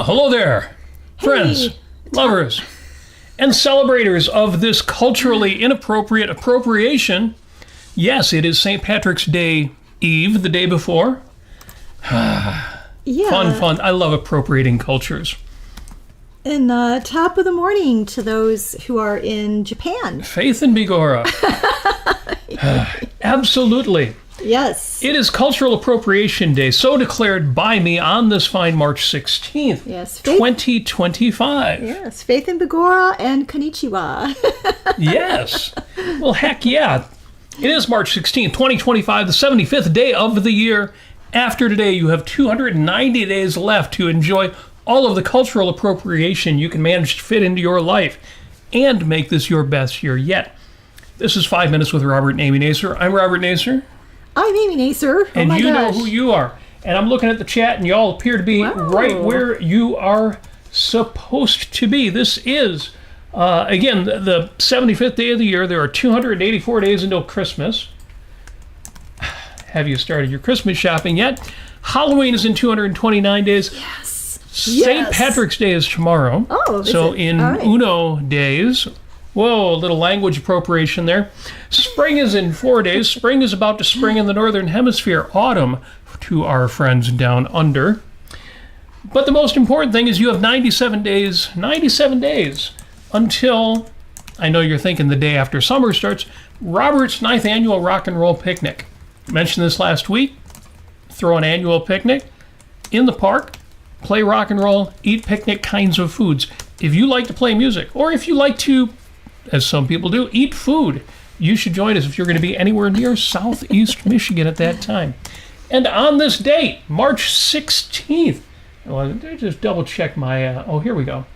Ah, hello there, friends, lovers, and celebrators of this culturally inappropriate appropriation. Yes, it is St. Patrick's Day Eve, the day before. Yeah. Fun. I love appropriating cultures. And top of the morning to those who are in Japan. Faith and Bigora. Absolutely. Yes. It is Cultural Appropriation Day, so declared by me on this fine March 16th, Yes, 2025. Yes, Faith and Bigora and Konnichiwa. Yes. Well, heck yeah. It is March 16th, 2025, the 75th day of the year. After today, you have 290 days left to enjoy all of the cultural appropriation you can manage to fit into your life and make this your best year yet. This is 5 Minutes with Robert and Amy Nasir. I'm Robert Nasir. I'm Amy Nasir. And my you gosh. know who you are. And I'm looking at the chat, and y'all appear to be right where you are supposed to be. This is, again, the 75th day of the year. There are 284 days until Christmas. Have you started your Christmas shopping yet? Halloween is in 229 days. Yes. St. Patrick's Day is tomorrow. Oh, so in Uno days. Whoa, a little language appropriation there. Spring is in 4 days. Spring is about to spring in the northern hemisphere. Autumn to our friends down under. But the most important thing is you have 97 days until, I know you're thinking the day after summer starts, Robert's 9th annual rock and roll picnic. I mentioned this last week. Throw an annual picnic in the park, play rock and roll, eat picnic kinds of foods. If you like to play music, or if you like to, as some people do, eat food, you should join us if you're going to be anywhere near southeast Michigan at that time. And on this date, March 16th, well, just double check my, here we go.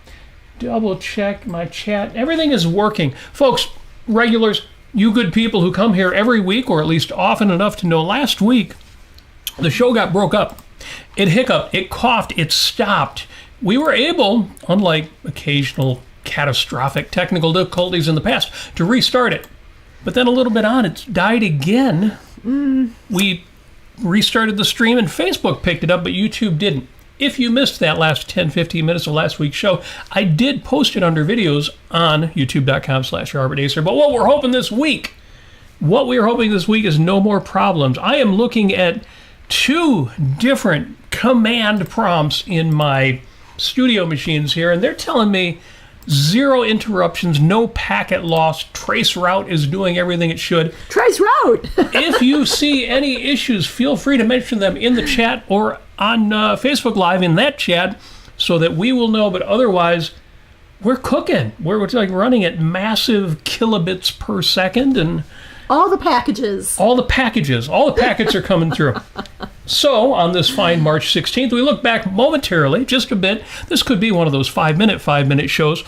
Double check my chat. Everything is working. Folks, regulars, you good people who come here every week, or at least often enough to know last week, the show got broke up. It hiccuped, it coughed, it stopped. We were able, unlike occasional catastrophic technical difficulties in the past, to restart it. But then a little bit on, it died again. We restarted the stream and Facebook picked it up, but YouTube didn't. If you missed that last 10-15 minutes of last week's show, I did post it under videos on youtube.com/RobertNasir. But what we're hoping this week is no more problems. I am looking at 2 different command prompts in my studio machines here, and they're telling me 0 interruptions, no packet loss, trace route is doing everything it should. Trace route! If you see any issues, feel free to mention them in the chat or on Facebook Live in that chat so that we will know, but otherwise, we're cooking. We're like running at massive kilobits per second, and all the packets are coming through. So, on this fine March 16th, we look back momentarily, just a bit. This could be one of those 5-minute shows.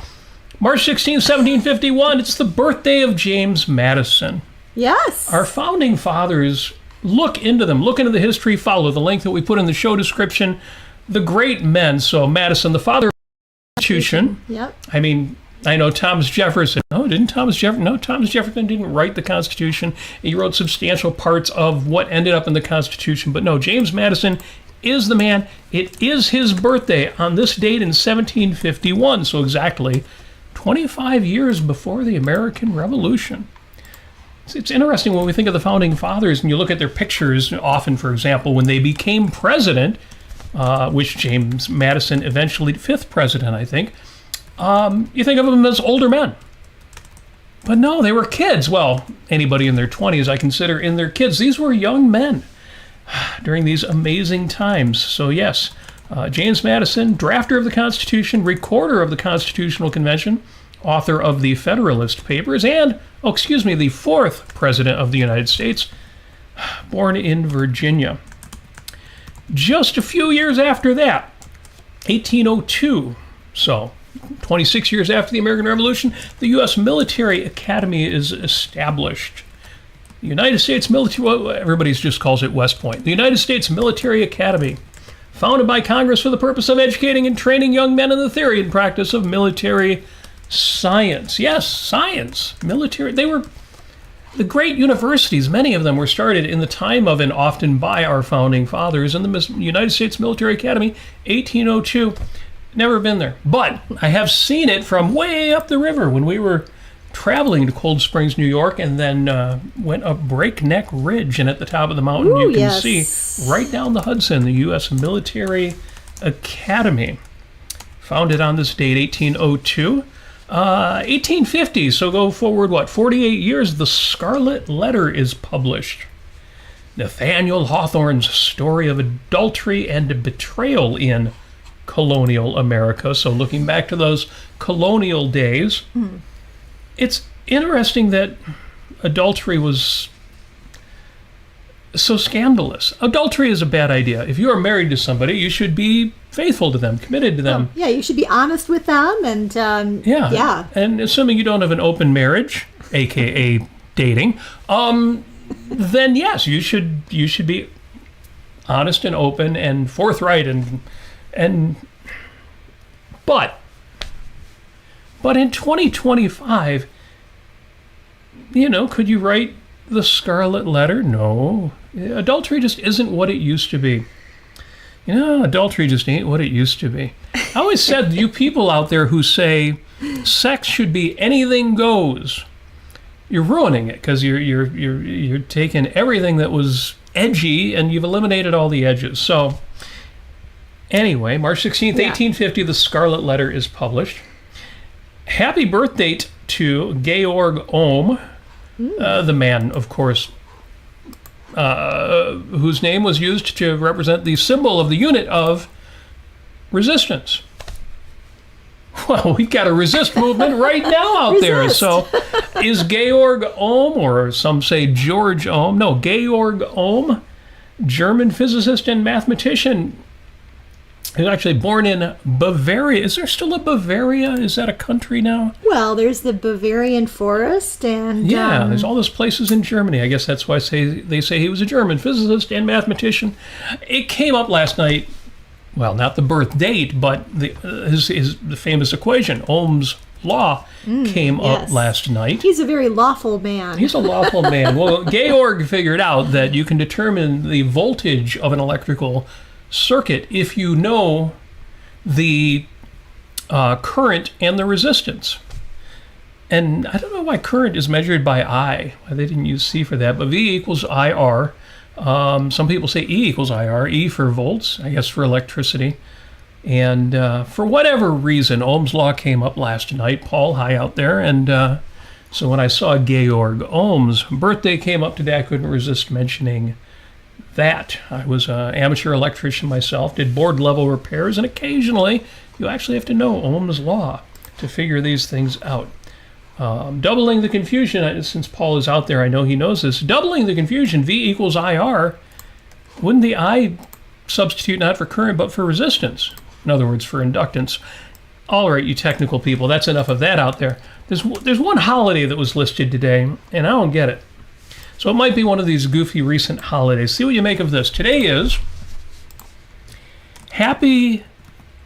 March 16th, 1751, it's the birthday of James Madison. Yes. Our founding fathers, look into them. Look into the history, follow the link that we put in the show description. The great men. So, Madison, the father of the Constitution. Yep. I mean, I know Thomas Jefferson. Thomas Jefferson didn't write the Constitution. He wrote substantial parts of what ended up in the Constitution. But no, James Madison is the man. It is his birthday on this date in 1751. So exactly 25 years before the American Revolution. It's interesting when we think of the founding fathers and you look at their pictures, often, for example, when they became president, which James Madison eventually, 5th president, I think, you think of them as older men. But no, they were kids. Well, anybody in their 20s I consider in their kids. These were young men during these amazing times. So yes, James Madison, drafter of the Constitution, recorder of the Constitutional Convention, author of the Federalist Papers, and, the 4th President of the United States, born in Virginia. Just a few years after that, 1802, so 26 years after the American Revolution, the U.S. Military Academy is established. The United States Military, well, everybody just calls it West Point. The United States Military Academy, founded by Congress for the purpose of educating and training young men in the theory and practice of military science. Yes, science, military. They were the great universities. Many of them were started in the time of and often by our founding fathers. And the United States Military Academy, 1802. Never been there. But I have seen it from way up the river when we were traveling to Cold Springs, New York, and then went up Breakneck Ridge. And at the top of the mountain, you can see right down the Hudson, the U.S. Military Academy. Founded on this date, 1802. 1850, so go forward, 48 years, the Scarlet Letter is published. Nathaniel Hawthorne's story of adultery and betrayal in colonial America. So looking back to those colonial days, it's interesting that adultery was so scandalous. Adultery is a bad idea. If you are married to somebody, you should be faithful to them, committed to them. Yeah, you should be honest with them, and yeah. And assuming you don't have an open marriage, aka dating, then yes, you should be honest and open and forthright but in 2025, could you write the Scarlet Letter? No. Adultery just isn't what it used to be. Adultery just ain't what it used to be. I always said, you people out there who say sex should be anything goes, you're ruining it, because you're taking everything that was edgy and you've eliminated all the edges. So anyway, March 16th, 1850, the Scarlet Letter is published. Happy birthday to Georg Ohm, the man, of course, whose name was used to represent the symbol of the unit of resistance. Well, we've got a resist movement right now out there. So is Georg Ohm, or some say George Ohm, no, Georg Ohm, German physicist and mathematician, he was actually born in Bavaria. Is there still a Bavaria? Is that a country now? Well, there's the Bavarian forest, and there's all those places in Germany. I guess that's why they say he was a German physicist and mathematician. It came up last night. Well, not the birth date, but the famous equation, Ohm's law, came up last night. He's a very lawful man. He's a lawful man. Well, Georg figured out that you can determine the voltage of an electrical circuit if you know the current and the resistance. And I don't know why current is measured by I. Why they didn't use C for that, but V equals IR. Some people say E equals IR. E for volts, I guess for electricity. And for whatever reason, Ohm's law came up last night. Paul, hi out there. And so when I saw Georg Ohm's birthday came up today, I couldn't resist mentioning that. I was an amateur electrician myself, did board level repairs, and occasionally you actually have to know Ohm's law to figure these things out. Doubling the confusion, since Paul is out there, I know he knows this. Doubling the confusion, V equals IR, wouldn't the I substitute not for current but for resistance? In other words, for inductance. All right, you technical people, that's enough of that out there. There's one holiday that was listed today, and I don't get it. So it might be one of these goofy recent holidays. See what you make of this. Today is Happy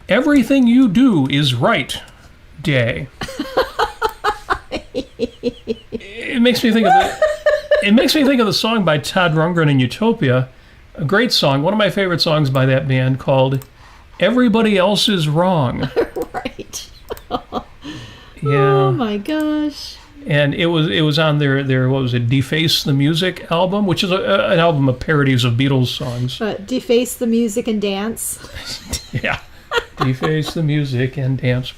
Everything You Do Is Right Day. It makes me think of the song by Todd Rundgren in Utopia. A great song, one of my favorite songs by that band, called Everybody Else Is Wrong. Right. Yeah. Oh my gosh. And it was on their what was it, Deface the Music album, which is an album of parodies of Beatles songs. Deface the Music and Dance. Yeah. Deface the Music and Dance.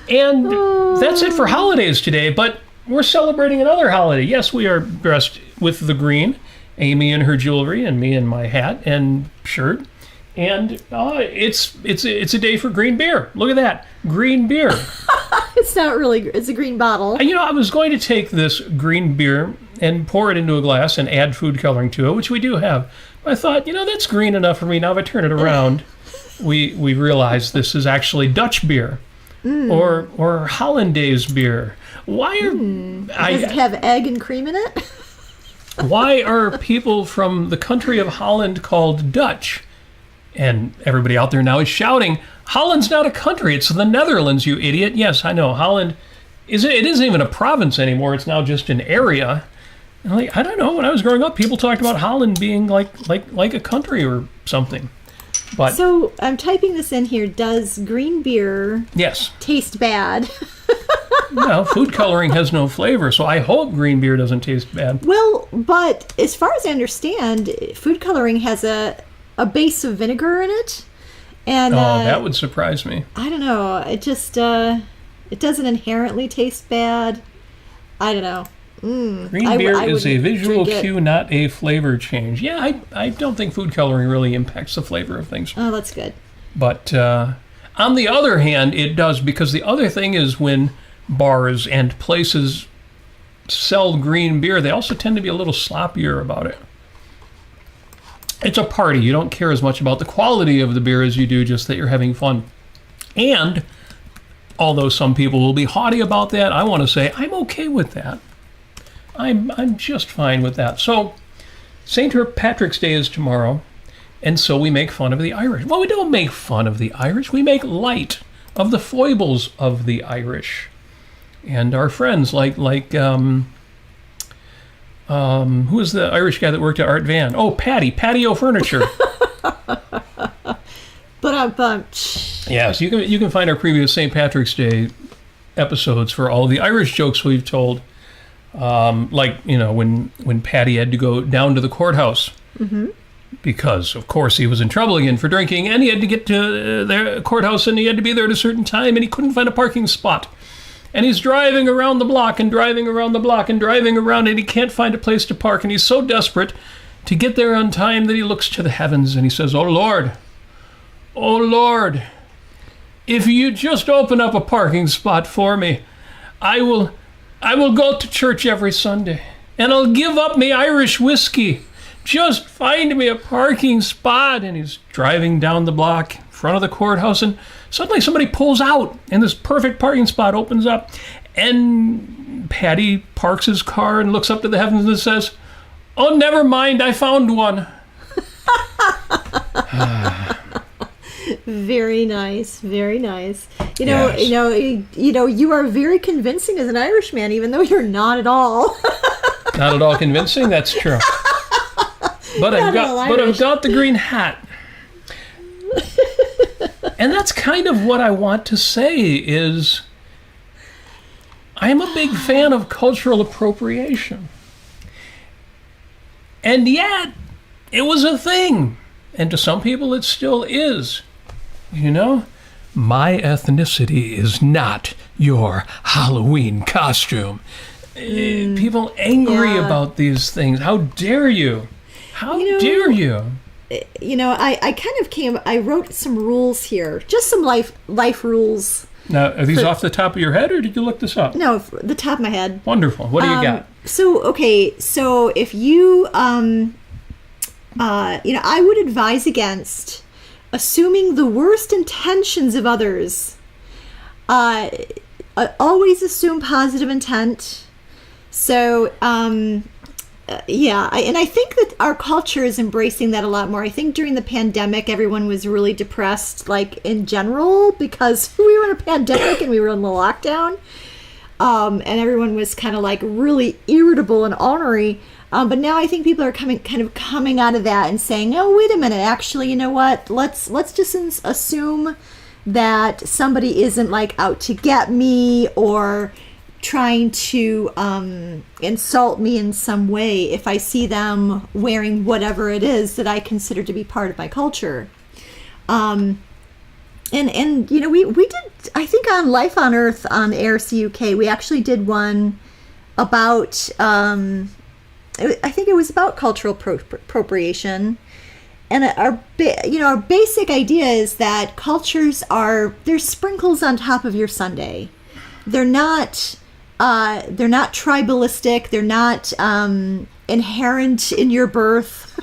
And that's it for holidays today, but we're celebrating another holiday. Yes, we are dressed with the green, Amy in her jewelry and me in my hat and shirt. And it's a day for green beer. Look at that, green beer. It's not really. It's a green bottle. I was going to take this green beer and pour it into a glass and add food coloring to it, which we do have. But I thought, that's green enough for me. Now if I turn it around, we realize this is actually Dutch beer or Hollandaise beer. Why are does it have egg and cream in it? Why are people from the country of Holland called Dutch? And everybody out there now is shouting, Holland's not a country, it's the Netherlands, you idiot. Yes, I know, Holland, it isn't even a province anymore, it's now just an area. And I don't know, when I was growing up, people talked about Holland being like a country or something. But so I'm typing this in here. Does green beer yes taste bad? Well, food coloring has no flavor, so I hope green beer doesn't taste bad. Well, but as far as I understand, food coloring has a base of vinegar in it. And that would surprise me. I don't know. It just it doesn't inherently taste bad. I don't know. Green beer is a visual cue, not a flavor change. Yeah, I don't think food coloring really impacts the flavor of things. Oh, that's good. But on the other hand, it does, because the other thing is when bars and places sell green beer, they also tend to be a little sloppier about it. It's a party. You don't care as much about the quality of the beer as you do just that you're having fun. And although some people will be haughty about that, I want to say I'm okay with that. I'm just fine with that. So St. Patrick's Day is tomorrow, and so we make fun of the Irish. Well, we don't make fun of the Irish. We make light of the foibles of the Irish. And our friends like who was the Irish guy that worked at Art Van? Oh, Patio Furniture. Yes, you can find our previous St. Patrick's Day episodes for all the Irish jokes we've told. When Patty had to go down to the courthouse because, of course, he was in trouble again for drinking, and he had to get to the courthouse, and he had to be there at a certain time, and he couldn't find a parking spot. And he's driving around the block and driving around the block and driving around, and he can't find a place to park, and he's so desperate to get there on time that he looks to the heavens and he says, oh Lord, if you just open up a parking spot for me, I will go to church every Sunday, and I'll give up me Irish whiskey. Just find me a parking spot. And he's driving down the block in front of the courthouse, and suddenly somebody pulls out, and this perfect parking spot opens up, and Patty parks his car and looks up to the heavens and says, oh, never mind, I found one. Very nice, very nice. You are very convincing as an Irishman, even though you're not at all. Not at all convincing. That's true. But I've got the green hat, and that's kind of what I want to say. Is I am a big fan of cultural appropriation, and yet it was a thing, and to some people it still is. You know, my ethnicity is not your Halloween costume. People angry about these things. How dare you? How dare you? I wrote some rules here, just some life rules. Now, are these off the top of your head, or did you look this up? No, the top of my head. Wonderful. What do you got? So if you, I would advise against assuming the worst intentions of others. Always assume positive intent. So, I think that our culture is embracing that a lot more. I think during the pandemic, everyone was really depressed, like in general, because we were in a pandemic and we were in the lockdown. And everyone was kind of like really irritable and ornery. But now I think people are coming out of that and saying, oh, wait a minute, actually, you know what? Let's just assume that somebody isn't like out to get me or trying to insult me in some way if I see them wearing whatever it is that I consider to be part of my culture. And we did, I think, on Life on Earth on ARC UK, we actually did one about I think it was about cultural appropriation. And our basic idea is that cultures they're sprinkles on top of your sundae. They're not tribalistic. They're not inherent in your birth.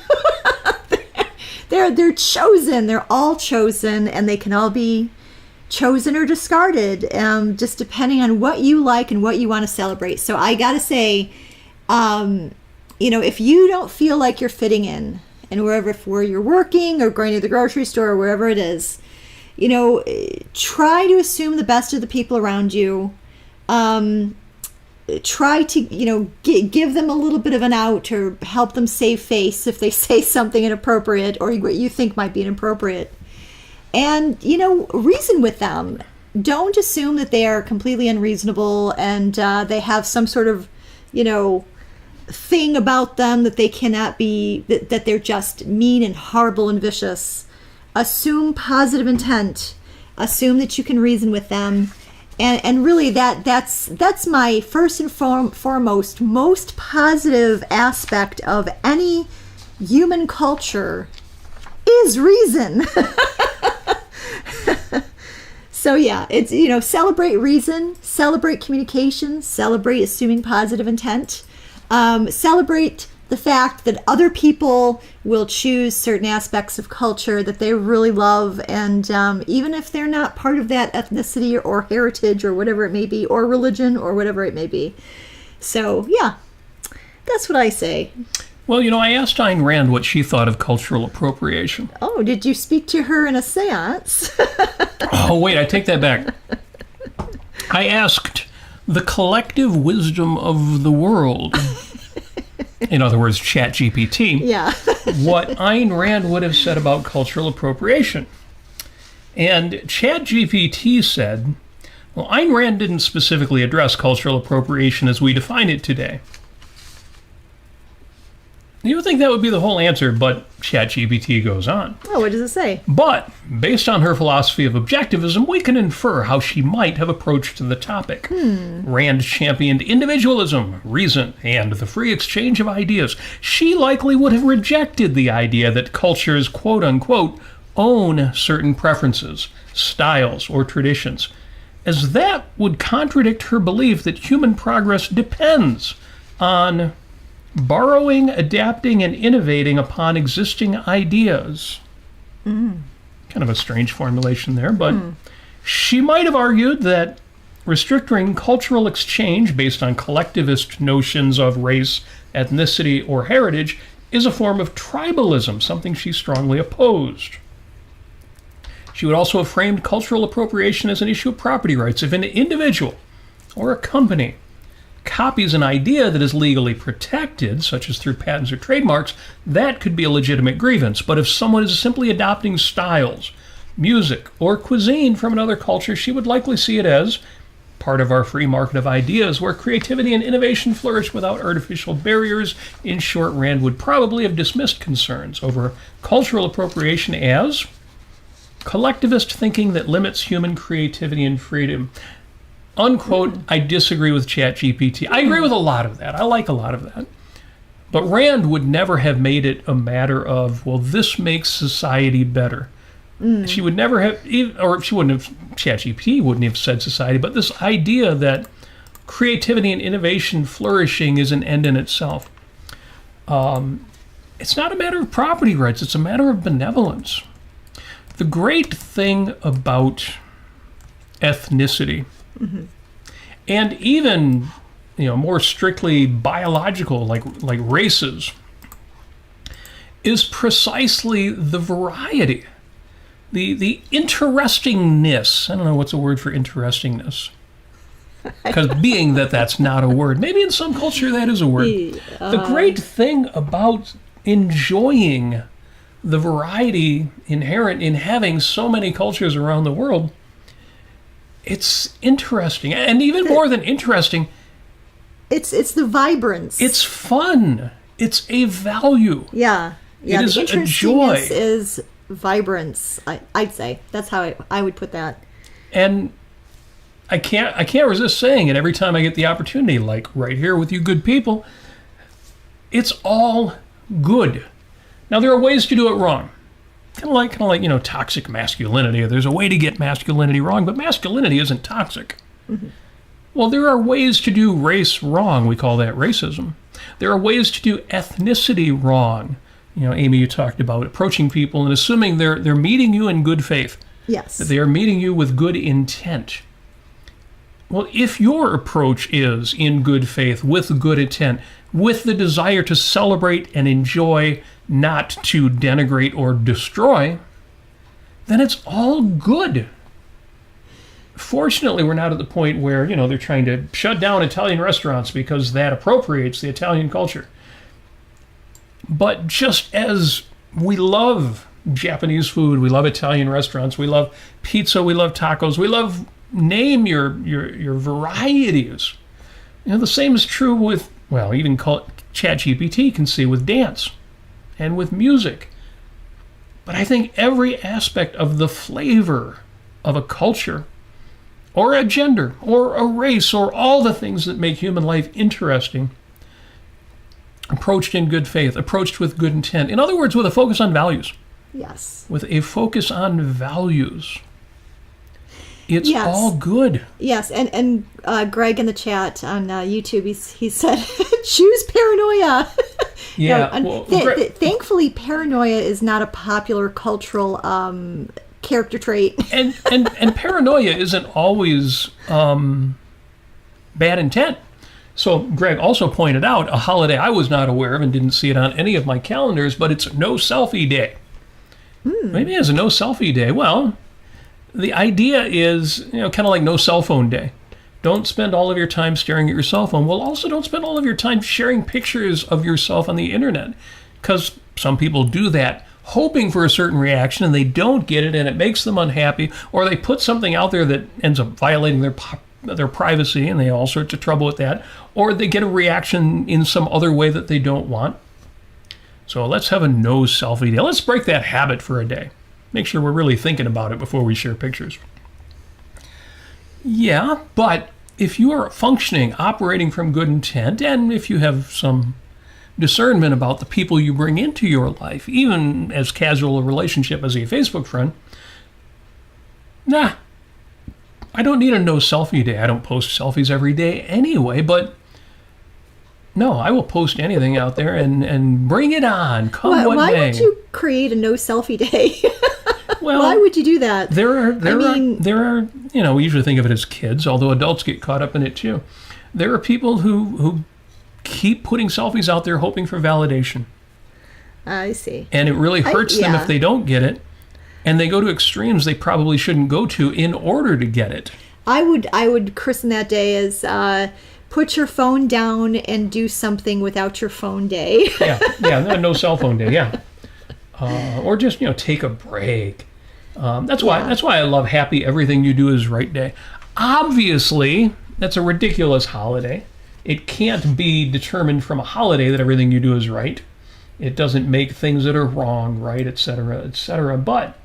They're chosen. They're all chosen, and they can all be chosen or discarded, just depending on what you like and what you want to celebrate. So I gotta say, if you don't feel like you're fitting in, and where you're working or going to the grocery store or wherever it is, try to assume the best of the people around you. try to, give them a little bit of an out or help them save face if they say something inappropriate or what you think might be inappropriate. And, reason with them. Don't assume that they are completely unreasonable and they have some sort of, thing about them that they cannot be, that they're just mean and horrible and vicious. Assume positive intent. Assume that you can reason with them. And really that's my first and foremost most positive aspect of any human culture is reason. So yeah, it's, celebrate reason, celebrate communication, celebrate assuming positive intent, celebrate the fact that other people will choose certain aspects of culture that they really love, and even if they're not part of that ethnicity or heritage or whatever it may be, or religion or whatever it may be. So yeah, that's what I say. Well, I asked Ayn Rand what she thought of cultural appropriation. Oh, did you speak to her in a seance? Oh, wait, I take that back. I asked the collective wisdom of the world, in other words, ChatGPT, what Ayn Rand would have said about cultural appropriation. And ChatGPT said, well, Ayn Rand didn't specifically address cultural appropriation as we define it today. You would think that would be the whole answer, but ChatGPT goes on. Oh, what does it say? But, based on her philosophy of objectivism, we can infer how she might have approached the topic. Rand championed individualism, reason, and the free exchange of ideas. She likely would have rejected the idea that cultures, quote-unquote, own certain preferences, styles, or traditions, as that would contradict her belief that human progress depends on borrowing, adapting, and innovating upon existing ideas. Kind of a strange formulation there, but she might have argued that restricting cultural exchange based on collectivist notions of race, ethnicity, or heritage is a form of tribalism, something she strongly opposed. She would also have framed cultural appropriation as an issue of property rights. If an individual or a company copies an idea that is legally protected, such as through patents or trademarks, that could be a legitimate grievance. But if someone is simply adopting styles, music, or cuisine from another culture, she would likely see it as part of our free market of ideas where creativity and innovation flourish without artificial barriers. In short, Rand would probably have dismissed concerns over cultural appropriation as collectivist thinking that limits human creativity and freedom. Unquote, I disagree with ChatGPT. I agree with a lot of that. I like a lot of that. But Rand would never have made it a matter of, well, this makes society better. She would never have, or she wouldn't have, ChatGPT wouldn't have said society, but this idea that creativity and innovation flourishing is an end in itself. It's not a matter of property rights, it's a matter of benevolence. The great thing about ethnicity, and even more strictly biological, like races, is precisely the variety, the interestingness. I don't know what's a word for interestingness, because being that's not a word, maybe in some culture that is a word. The great thing about enjoying the variety inherent in having so many cultures around the world, it's interesting, and even more than interesting, it's the vibrance. It's fun. It's a value. Yeah. It is a joy. Is vibrance. I'd say that's how I would put that. And I can't resist saying it every time I get the opportunity. Like right here with you, good people. It's all good. Now there are ways to do it wrong. Kind of like toxic masculinity. There's a way to get masculinity wrong, but masculinity isn't toxic. Well, there are ways to do race wrong. We call that racism. There are ways to do ethnicity wrong. Amy, you talked about approaching people and assuming they're meeting you in good faith. Yes. That they are meeting you with good intent. Well, if your approach is in good faith, with good intent, with the desire to celebrate and enjoy, not to denigrate or destroy, then it's all good. Fortunately, we're not at the point where, they're trying to shut down Italian restaurants because that appropriates the Italian culture. But just as we love Japanese food, we love Italian restaurants, we love pizza, we love tacos, we love, name your varieties. The same is true with, even ChatGPT can see with dance and with music. But I think every aspect of the flavor of a culture or a gender or a race or all the things that make human life interesting, approached in good faith, approached with good intent. In other words, with a focus on values. Yes. With a focus on values. It's all good. Yes, and Greg in the chat on YouTube, he said, choose paranoia. Yeah. Thankfully, paranoia is not a popular cultural character trait. and paranoia isn't always bad intent. So Greg also pointed out a holiday I was not aware of and didn't see it on any of my calendars, but it's No Selfie Day. Maybe it's a No Selfie Day. Well, the idea is, kind of like No Cell Phone Day. Don't spend all of your time staring at your cell phone. Well, also don't spend all of your time sharing pictures of yourself on the internet, because some people do that hoping for a certain reaction and they don't get it and it makes them unhappy, or they put something out there that ends up violating their privacy and they have all sorts of trouble with that, or they get a reaction in some other way that they don't want. So let's have a No Selfie Day. Let's break that habit for a day. Make sure we're really thinking about it before we share pictures. Yeah, but if you are functioning, operating from good intent, and if you have some discernment about the people you bring into your life, even as casual a relationship as a Facebook friend, I don't need a No Selfie Day. I don't post selfies every day anyway, but no, I will post anything out there and bring it on. Why would you create a No Selfie Day? Well, why would you do that? There are, we usually think of it as kids, although adults get caught up in it too. There are people who keep putting selfies out there hoping for validation. I see. And it really hurts them if they don't get it. And they go to extremes they probably shouldn't go to in order to get it. I would christen that day as put your phone down and do something without your phone day. No cell phone day, yeah. Or just, take a break. That's why I love Happy Everything You Do Is Right Day. Obviously, that's a ridiculous holiday. It can't be determined from a holiday that everything you do is right. It doesn't make things that are wrong right, etc., etc. But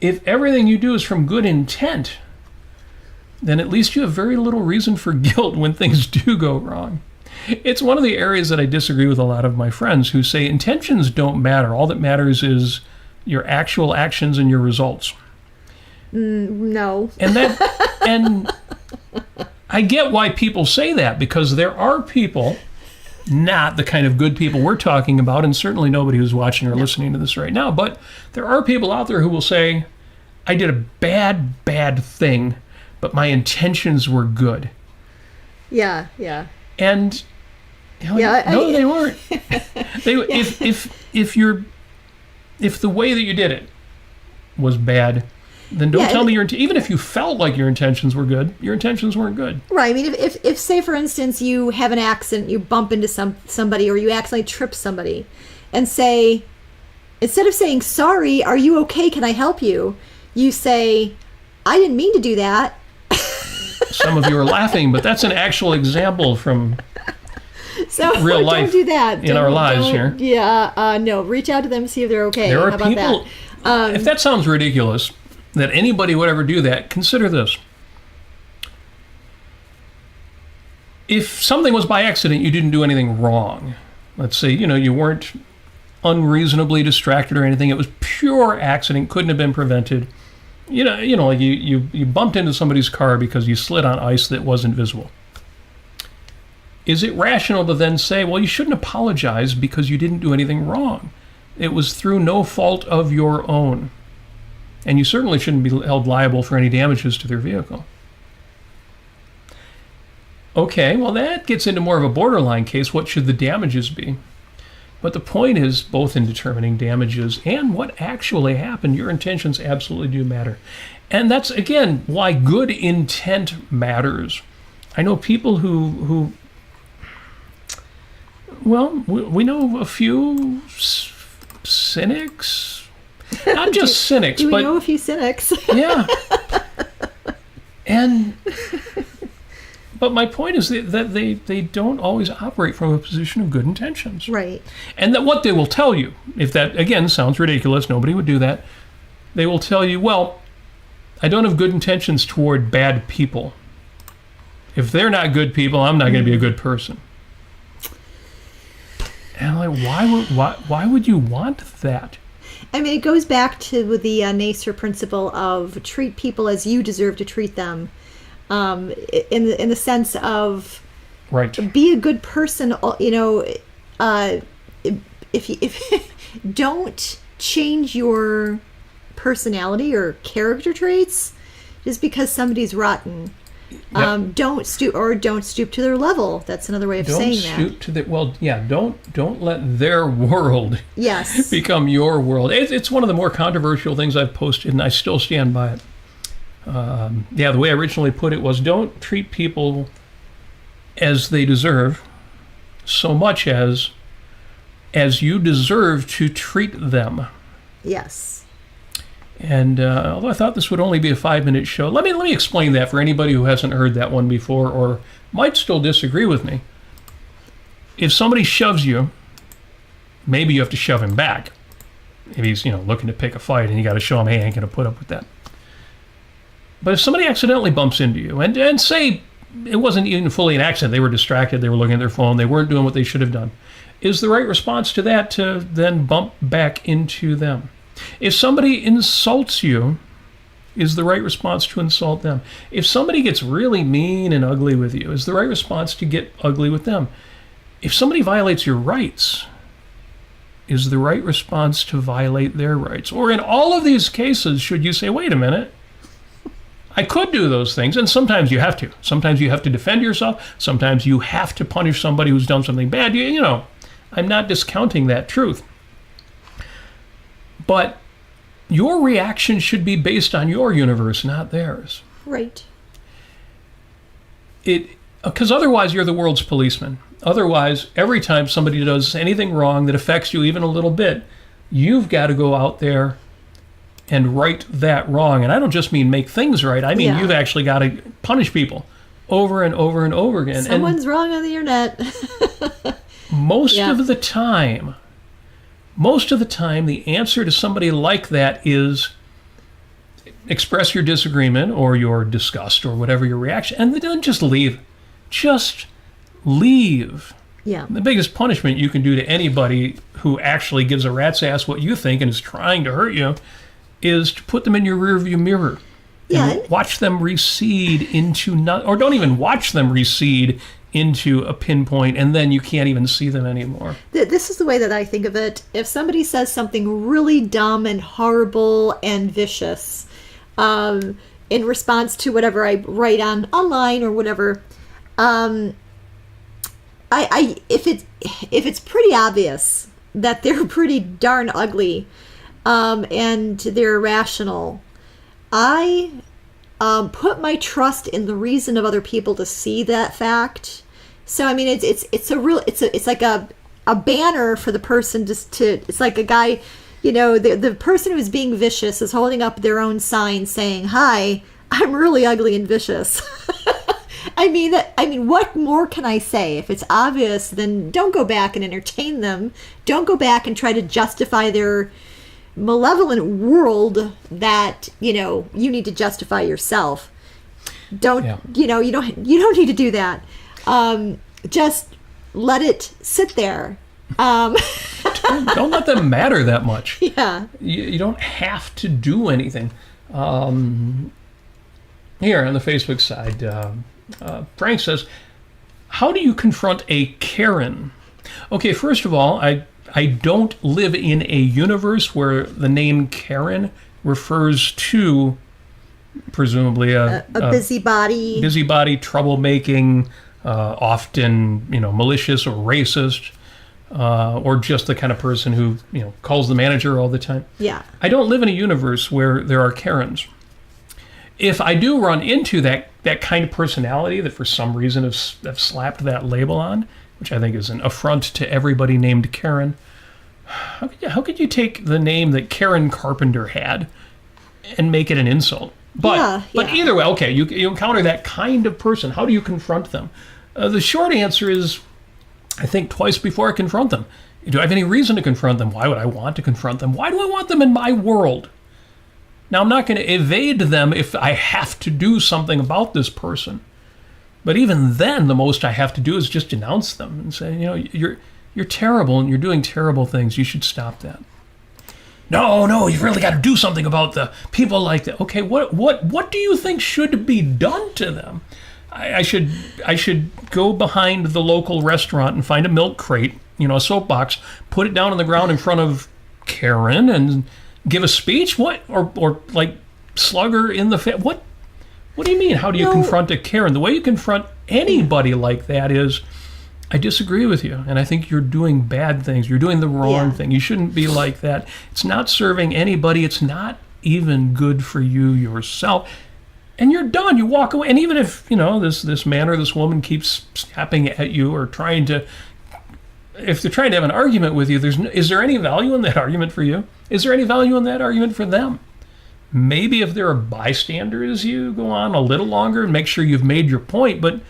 if everything you do is from good intent, then at least you have very little reason for guilt when things do go wrong. It's one of the areas that I disagree with a lot of my friends who say intentions don't matter. All that matters is your actual actions and your results. No. And I get why people say that, because there are people, not the kind of good people we're talking about, and certainly nobody who's watching or listening to this right now, but there are people out there who will say, I did a bad thing, but my intentions were good. Yeah. And they weren't. If the way that you did it was bad, then don't tell me even if you felt like your intentions were good, your intentions weren't good. Right. I mean, if say for instance you have an accident, you bump into somebody, or you accidentally trip somebody, and say, instead of saying sorry, are you okay? Can I help you? You say, I didn't mean to do that. Some of you are laughing, but that's an actual example from real life. Don't do that in our lives here. Yeah. No. Reach out to them, see if they're okay. There are How about people. That? If that sounds ridiculous, that anybody would ever do that, consider this. If something was by accident, you didn't do anything wrong. Let's say, you weren't unreasonably distracted or anything. It was pure accident, couldn't have been prevented. Like you bumped into somebody's car because you slid on ice that wasn't visible. Is it rational to then say, well, you shouldn't apologize because you didn't do anything wrong? It was through no fault of your own. And you certainly shouldn't be held liable for any damages to their vehicle. Okay, well, that gets into more of a borderline case. What should the damages be? But the point is, both in determining damages and what actually happened, your intentions absolutely do matter. And that's, again, why good intent matters. I know people who well, we know a few cynics. Not just cynics, do we but... know a few cynics? Yeah. But my point is that they don't always operate from a position of good intentions. Right. And that what they will tell you, if that, again, sounds ridiculous, nobody would do that, they will tell you, well, I don't have good intentions toward bad people. If they're not good people, I'm not going to be a good person. And I'm like, why would you want that? I mean, it goes back to the Nasir principle of treat people as you deserve to treat them. In the sense of right, be a good person. You know, if don't change your personality or character traits just because somebody's rotten. Yep. Don't stoop to their level. That's another way of saying that. Don't stoop to don't let their world yes become your world. It's one of the more controversial things I've posted, and I still stand by it. The way I originally put it was, don't treat people as they deserve so much as you deserve to treat them. Yes. And although I thought this would only be a 5-minute show, let me explain that for anybody who hasn't heard that one before or might still disagree with me. If somebody shoves you, maybe you have to shove him back. If he's looking to pick a fight, and you got to show him, hey, I ain't gonna put up with that. But if somebody accidentally bumps into you, and say it wasn't even fully an accident, they were distracted, they were looking at their phone, they weren't doing what they should have done, is the right response to that to then bump back into them? If somebody insults you, is the right response to insult them? If somebody gets really mean and ugly with you, is the right response to get ugly with them? If somebody violates your rights, is the right response to violate their rights? Or in all of these cases, should you say, wait a minute, I could do those things, and sometimes you have to. Sometimes you have to defend yourself. Sometimes you have to punish somebody who's done something bad. I'm not discounting that truth. But your reaction should be based on your universe, not theirs. Right. Because otherwise you're the world's policeman. Otherwise, every time somebody does anything wrong that affects you even a little bit, you've got to go out there and right that wrong. And I don't just mean make things right. I mean, You've actually got to punish people over and over and over again. Someone's wrong on the internet. Most of the time, the answer to somebody like that is express your disagreement or your disgust or whatever your reaction, and then just leave. Just leave. Yeah. The biggest punishment you can do to anybody who actually gives a rat's ass what you think and is trying to hurt you is to put them in your rearview mirror. Yeah. And watch them recede into or don't even watch them recede into a pinpoint, and then you can't even see them anymore. This is the way that I think of it. If somebody says something really dumb and horrible and vicious in response to whatever I write online or whatever, if it's pretty obvious that they're pretty darn ugly and they're irrational, I put my trust in the reason of other people to see that fact. So I mean, it's like a banner for the person it's like a guy, the person who's being vicious is holding up their own sign saying, "Hi, I'm really ugly and vicious." I mean, what more can I say? If it's obvious, then don't go back and entertain them. Don't go back and try to justify their malevolent world that you need to justify yourself. You don't need to do that. Just let it sit there. Don't let them matter that much. Yeah. You don't have to do anything. Here on the Facebook side, Frank says, how do you confront a Karen? Okay, first of all, I don't live in a universe where the name Karen refers to presumably a busybody, troublemaking, often malicious or racist, or just the kind of person who calls the manager all the time. Yeah. I don't live in a universe where there are Karens. if I do run into that kind of personality that for some reason have slapped that label on, which I think is an affront to everybody named Karen, how could you take the name that Karen Carpenter had and make it an insult? But either way, okay, you encounter that kind of person. How do you confront them? The short answer is, I think twice before I confront them. Do I have any reason to confront them? Why would I want to confront them? Why do I want them in my world? Now, I'm not going to evade them if I have to do something about this person. But even then, the most I have to do is just denounce them and say, you're terrible and you're doing terrible things. You should stop that. No, you've really got to do something about the people like that. Okay, what do you think should be done to them? I should go behind the local restaurant and find a milk crate, a soapbox, put it down on the ground in front of Karen and give a speech? What? Or like slug her in the face? What do you mean? How do you confront a Karen? The way you confront anybody like that is, I disagree with you, and I think you're doing bad things. You're doing the wrong thing. You shouldn't be like that. It's not serving anybody. It's not even good for you yourself. And you're done. You walk away. And even if, this man or this woman keeps snapping at you or if they're trying to have an argument with you, is there any value in that argument for you? Is there any value in that argument for them? Maybe if they're a bystander, you go on a little longer and make sure you've made your point, but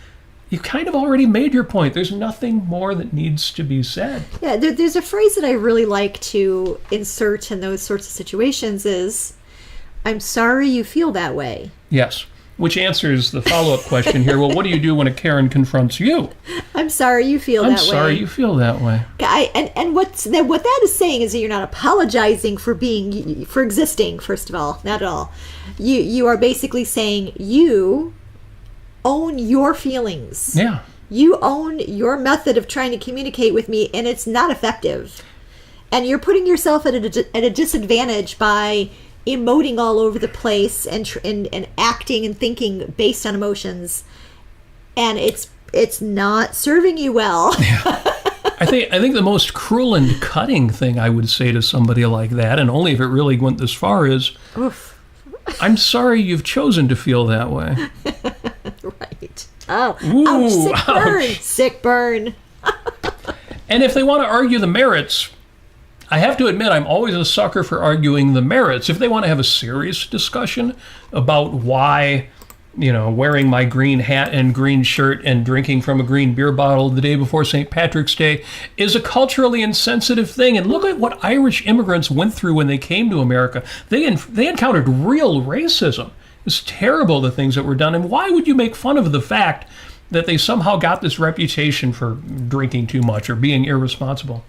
you've kind of already made your point. There's nothing more that needs to be said. Yeah, there's a phrase that I really like to insert in those sorts of situations is, I'm sorry you feel that way. Yes, which answers the follow-up question here. Well, what do you do when a Karen confronts you? I'm sorry you feel that way. I'm sorry you feel that way. And what that is saying is that you're not apologizing for existing, first of all. Not at all. You are basically saying you own your feelings. Yeah. You own your method of trying to communicate with me, and it's not effective. And you're putting yourself at a disadvantage by emoting all over the place and acting and thinking based on emotions, and it's not serving you well. Yeah. I think the most cruel and cutting thing I would say to somebody like that, and only if it really went this far, is, oof. I'm sorry you've chosen to feel that way. Right. Oh, ooh, ouch, sick burn. And if they want to argue the merits, I have to admit, I'm always a sucker for arguing the merits. If they want to have a serious discussion about why, wearing my green hat and green shirt and drinking from a green beer bottle the day before St. Patrick's Day is a culturally insensitive thing. And look at what Irish immigrants went through when they came to America. They encountered real racism. It's terrible, the things that were done. And why would you make fun of the fact that they somehow got this reputation for drinking too much or being irresponsible?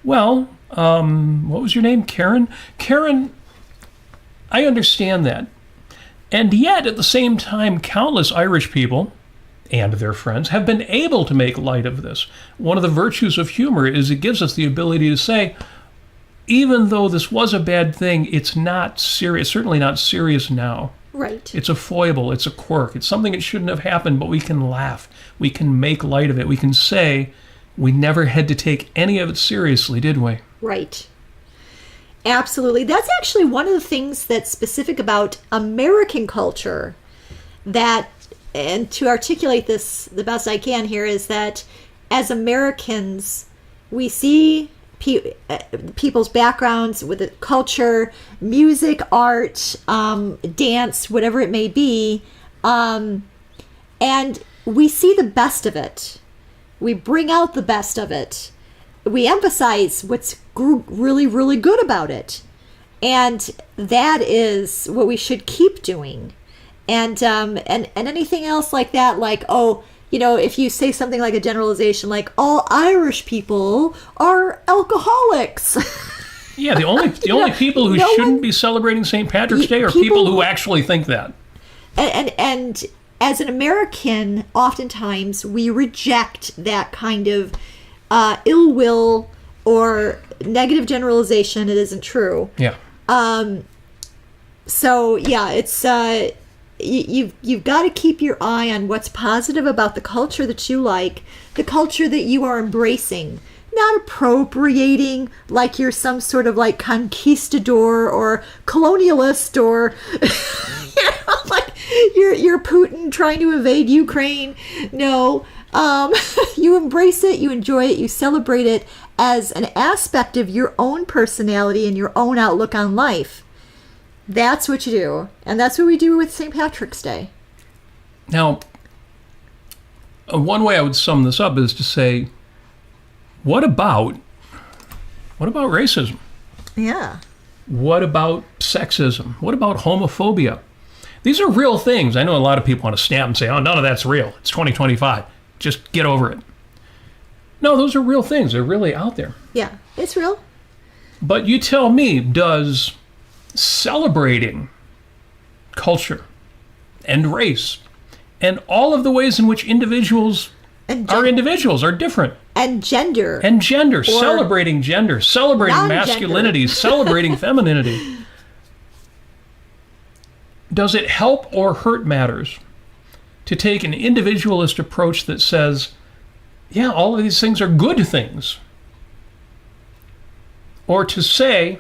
Well, what was your name? Karen? Karen, I understand that. And yet, at the same time, countless Irish people and their friends have been able to make light of this. One of the virtues of humor is it gives us the ability to say, even though this was a bad thing, it's not serious, certainly not serious now. Right. It's a foible, it's a quirk, it's something that shouldn't have happened, but we can laugh, we can make light of it, we can say, we never had to take any of it seriously, did we? Right. Absolutely. That's actually one of the things that's specific about American culture that, and to articulate this the best I can here, is that as Americans, we see people's backgrounds with the culture, music, art, dance, whatever it may be, and we see the best of it. We bring out the best of it. We emphasize what's really, really good about it. And that is what we should keep doing. And anything else like that, like, if you say something like a generalization, like all Irish people are alcoholics. Yeah, the only people who shouldn't be celebrating St. Patrick's Day are people who actually think that. And as an American, oftentimes we reject that kind of ill will or negative generalization. It isn't true. Yeah. So yeah, it's you've got to keep your eye on what's positive about the culture that you like, the culture that you are embracing, not appropriating like you're some sort of like conquistador or colonialist or Like you're Putin trying to invade Ukraine. No, you embrace it, you enjoy it, you celebrate it as an aspect of your own personality and your own outlook on life. That's what you do, and that's what we do with St. Patrick's Day. Now, one way I would sum this up is to say, what about racism? Yeah. What about sexism? What about homophobia? These are real things. I know a lot of people want to snap and say, oh, none of that's real. It's 2025. Just get over it. No, those are real things. They're really out there. Yeah, it's real. But you tell me, does celebrating culture and race and all of the ways in which individuals are different. And gender. Celebrating gender, celebrating masculinity, celebrating femininity. Does it help or hurt matters to take an individualist approach that says, yeah, all of these things are good things? Or to say,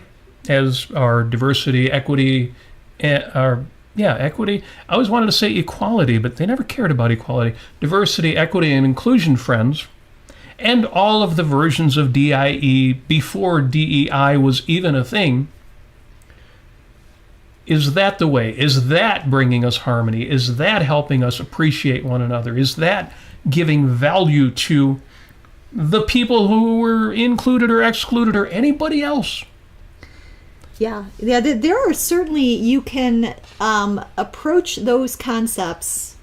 as our diversity, equity, equity. I always wanted to say equality, but they never cared about equality. Diversity, equity, and inclusion friends, and all of the versions of DIE before DEI was even a thing. Is that the way? Is that bringing us harmony? Is that helping us appreciate one another? Is that giving value to the people who were included or excluded or anybody else? Yeah, there are certainly, you can approach those concepts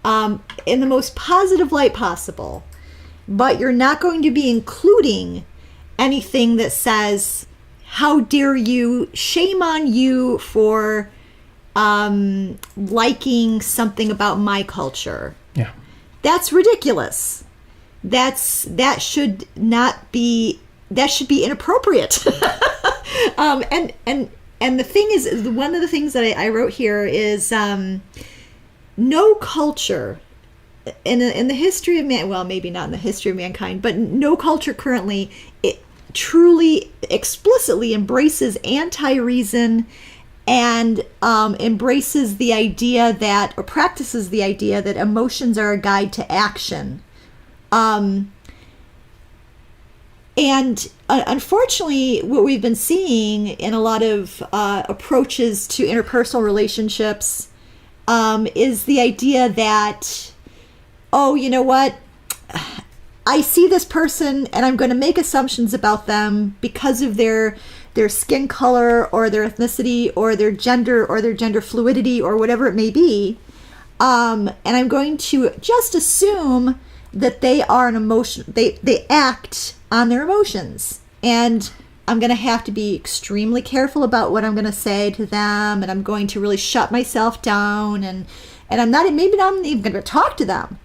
in the most positive light possible, but you're not going to be including anything that says, how dare you, shame on you for liking something about my culture. Yeah. That's ridiculous. That should be inappropriate. And the thing is, one of the things that I wrote here is no culture in the history of man, well, maybe not in the history of mankind, but no culture currently it truly explicitly embraces anti-reason and embraces the idea that, or practices the idea that emotions are a guide to action. And unfortunately, what we've been seeing in a lot of approaches to interpersonal relationships is the idea that, oh, you know what? I see this person and I'm going to make assumptions about them because of their skin color or their ethnicity or their gender fluidity or whatever it may be. And I'm going to just assume that they are an emotion, they act on their emotions. And I'm going to have to be extremely careful about what I'm going to say to them, and I'm going to really shut myself down, and I'm not even going to talk to them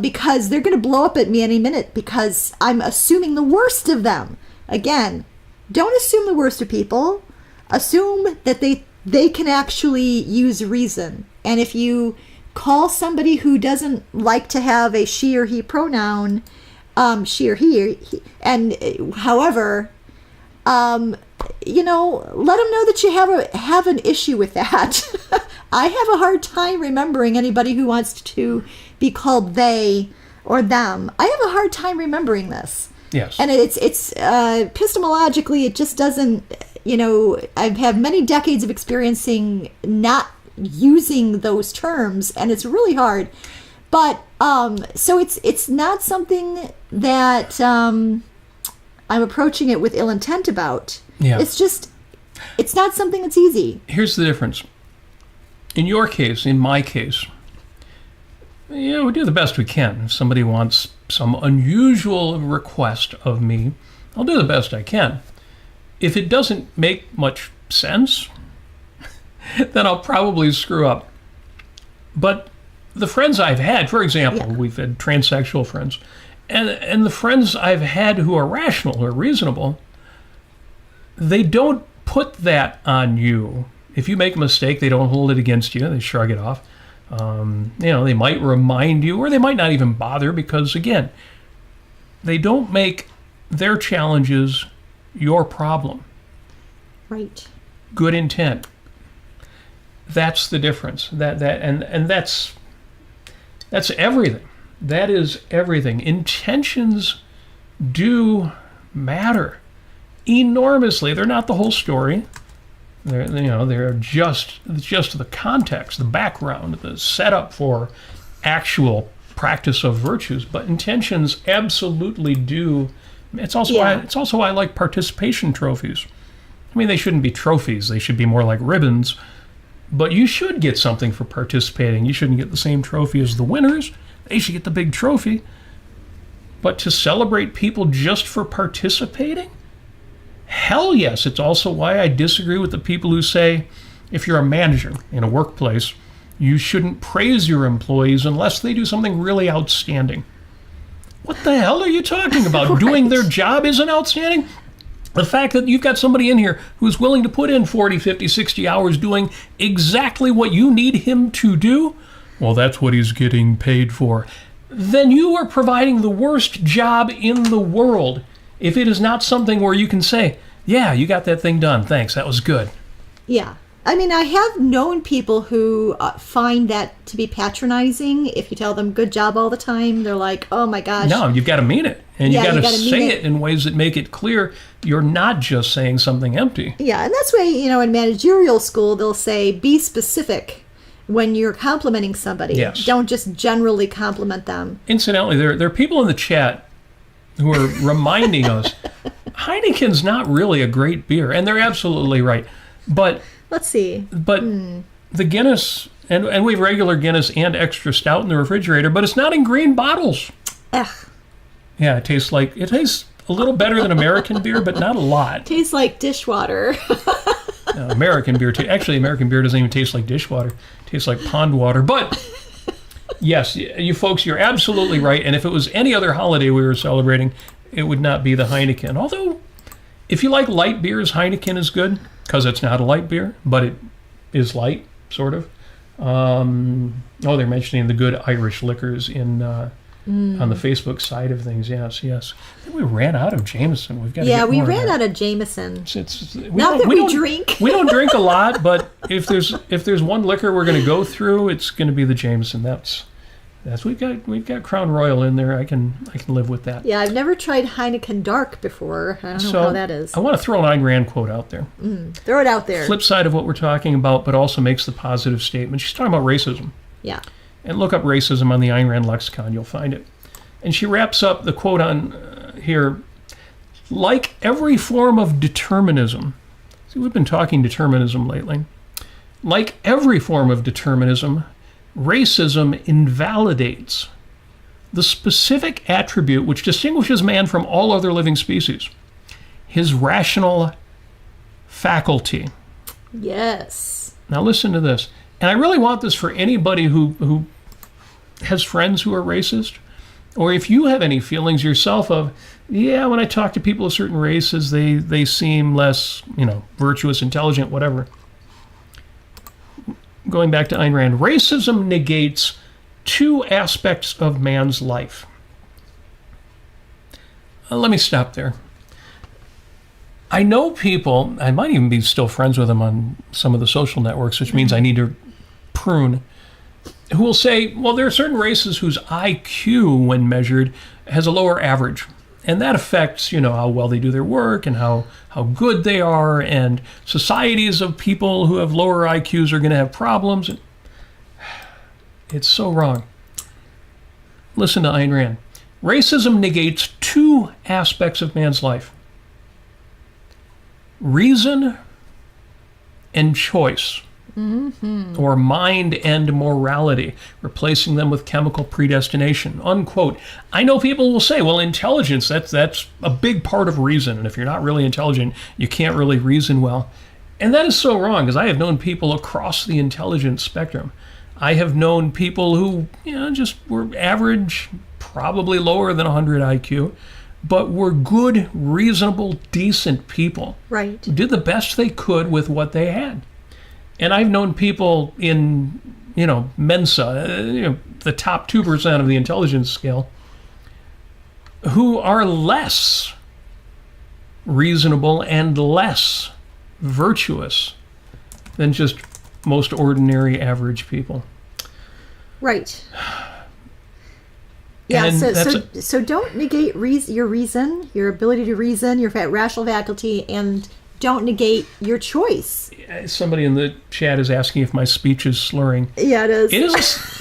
because they're going to blow up at me any minute because I'm assuming the worst of them. Again, don't assume the worst of people. Assume that they can actually use reason. And if you call somebody who doesn't like to have a she or he pronoun, she or he, and however, let them know that you have an issue with that. I have a hard time remembering anybody who wants to be called they or them. I have a hard time remembering this. Yes. And it's epistemologically, it just doesn't, I've had many decades of experiencing not using those terms, and it's really hard. But so it's not something that I'm approaching it with ill intent about. Yeah. It's not something that's easy. Here's the difference. In your case, in my case, we do the best we can. If somebody wants some unusual request of me, I'll do the best I can. If it doesn't make much sense, then I'll probably screw up. But the friends I've had, for example, we've had transsexual friends, and the friends I've had who are rational, who are reasonable, they don't put that on you. If you make a mistake, they don't hold it against you. They shrug it off. They might remind you, or they might not even bother because, again, they don't make their challenges your problem. Right. Good intent. That's the difference. And that's everything. That is everything. Intentions do matter enormously. They're not the whole story. They're just the context, the background, the setup for actual practice of virtues. But intentions absolutely do. It's also why I like participation trophies. I mean, they shouldn't be trophies. They should be more like ribbons. But you should get something for participating. You shouldn't get the same trophy as the winners. They should get the big trophy. But to celebrate people just for participating? Hell yes. It's also why I disagree with the people who say if you're a manager in a workplace, you shouldn't praise your employees unless they do something really outstanding. What the hell are you talking about? Right. Doing their job isn't outstanding? The fact that you've got somebody in here who's willing to put in 40, 50, 60 hours doing exactly what you need him to do, well, that's what he's getting paid for. Then you are providing the worst job in the world if it is not something where you can say, yeah, you got that thing done. Thanks. That was good. Yeah. I mean, I have known people who find that to be patronizing. If you tell them good job all the time, they're like, oh my gosh. No, you've got to mean it. And you got to say it in ways that make it clear you're not just saying something empty. Yeah, and that's why, in managerial school, they'll say, be specific when you're complimenting somebody. Yes. Don't just generally compliment them. Incidentally, there are people in the chat who are reminding us, Heineken's not really a great beer. And they're absolutely right. But let's see. But the Guinness, and we have regular Guinness and extra stout in the refrigerator, but it's not in green bottles. Ugh. Yeah, it tastes a little better than American beer, but not a lot. Tastes like dishwater. No, American beer, actually, American beer doesn't even taste like dishwater. It tastes like pond water. But yes, you folks, you're absolutely right. And if it was any other holiday we were celebrating, it would not be the Heineken. Although, if you like light beers, Heineken is good because it's not a light beer, but it is light, sort of. They're mentioning the good Irish liquors on the Facebook side of things. Yes. I think we ran out of Jameson. We've got to get we more ran of out of Jameson. We drink. We don't drink a lot, but if there's one liquor we're going to go through, it's going to be the Jameson. That's we've got Crown Royal in there. I can live with that. Yeah, I've never tried Heineken Dark before. I don't know how that is. I want to throw an Ayn Rand quote out there. Throw it out there. Flip side of what we're talking about, but also makes the positive statement. She's talking about racism. Yeah. And look up racism on the Ayn Rand lexicon. You'll find it. And she wraps up the quote on here, like every form of determinism. See, we've been talking determinism lately. Like every form of determinism, racism invalidates the specific attribute which distinguishes man from all other living species, his rational faculty. Yes. Now listen to this. And I really want this for anybody who has friends who are racist, or if you have any feelings yourself of, when I talk to people of certain races, they seem less, virtuous, intelligent, whatever. Going back to Ayn Rand, racism negates two aspects of man's life. Let me stop there. I know people, I might even be still friends with them on some of the social networks, which means I need to prune, who will say, well, there are certain races whose IQ, when measured, has a lower average. And that affects, how well they do their work and how good they are. And societies of people who have lower IQs are going to have problems. It's so wrong. Listen to Ayn Rand. Racism negates two aspects of man's life: reason and choice. Mm-hmm. Or mind and morality, replacing them with chemical predestination, unquote. I know people will say, well, intelligence, that's a big part of reason, and if you're not really intelligent, you can't really reason well. And that is so wrong, because I have known people across the intelligence spectrum. I have known people who, just were average, probably lower than 100 IQ, but were good, reasonable, decent people. Right. Who did the best they could with what they had. And I've known people in, Mensa, the top 2% of the intelligence scale, who are less reasonable and less virtuous than just most ordinary, average people. Right. Yeah, so don't negate your reason, your ability to reason, your rational faculty, and don't negate your choice. Somebody in the chat is asking if my speech is slurring. Yeah, it is.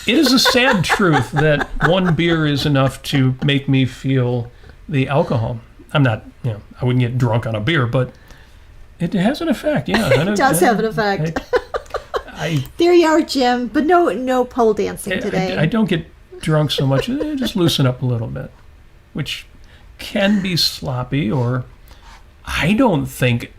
It is a sad truth that one beer is enough to make me feel the alcohol. I'm not, I wouldn't get drunk on a beer, but it has an effect. Yeah, it does have an effect. There you are, Jim. But no pole dancing today. I don't get drunk so much. Just loosen up a little bit, which can be sloppy, or I don't think